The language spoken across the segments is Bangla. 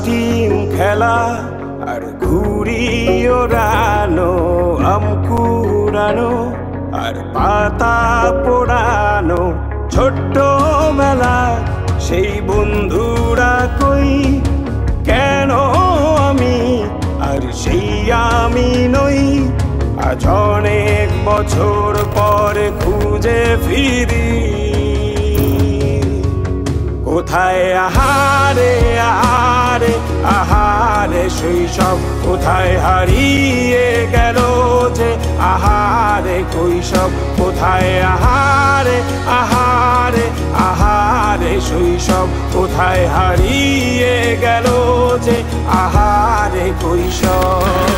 টিম খেলা আর ঘুড়ি ওড়ানো, আম কুড়ানো আর পাতা পোড়ানো, ছোট্টবেলা সেই বন্ধুরা কই, কেন আমি আর সেই আমি নই। আজ অনেক বছর পরে খুঁজে ফিরি, কোথায় আহারে আহারে আহারে শৈশব, কোথায় হারিয়ে গেল যে আহারে কৈশব, কোথায় আহারে আহারে আহারে শৈশব, কোথায় হারিয়ে গেল যে আহারে কৈশব।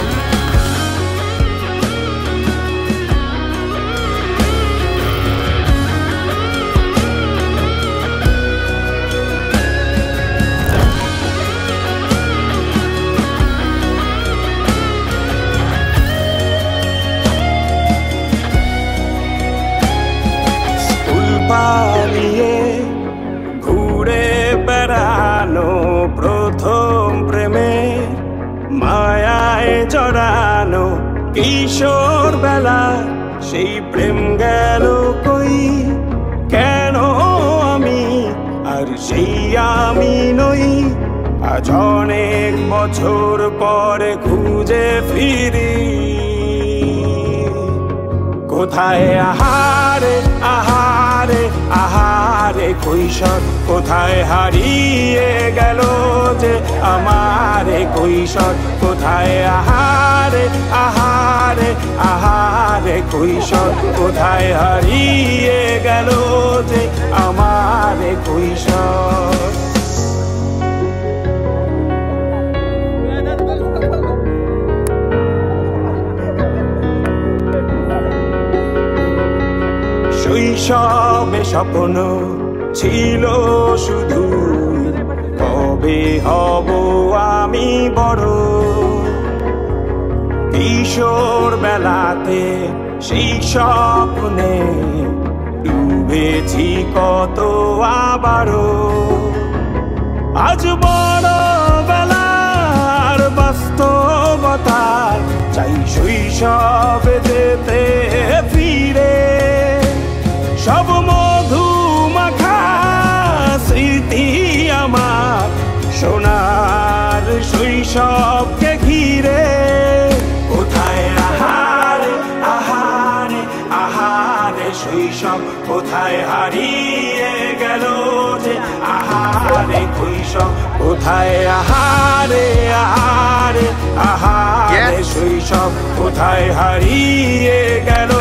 পালিয়ে ঘুরে বেড়ানো, প্রথম প্রেমে মায়ায় জড়ানো, কিশোর বেলা সেই প্রেম গেল কই, কেন আমি আর সেই আমি নই। আজ অনেক বছর পরে খুঁজে ফিরি, কোথায় আহারে আহারে আহারে কৈশোর, কোথায় হারিয়ে গেল যে আমারে কৈশোর, কোথায় আহারে আহারে আহারে কৈশোর, কোথায় হারিয়ে গেল যে আমারে কৈশোর। শৈশবে স্বপ্ন ছিল শুধু, কবে হব আমি বড়। কিশোর বেলাতে সেই স্বপ্নে ডুবেছি কত আবারও, আজ বড় বেলার বাস্তবতার চাই শৈশবে যেতে ফিরে। সব মধু মাখা স্মৃতি আমার সোনার শৈশবকে ঘিরে, কোথায় আহারে আহারে আহারে শৈশব, কোথায় হারিয়ে গেল যে আহারে কৈশোর, কোথায় আহারে আহারে আহারে শৈশব, কোথায় হারিয়ে গেল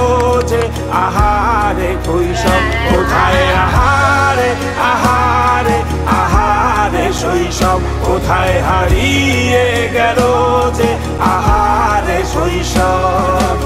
যে আহারে কৈশোর, কোথায় আহারে আহারে আহারে শৈশব, কোথায় হারিয়ে গেল যে আহারে শৈশব।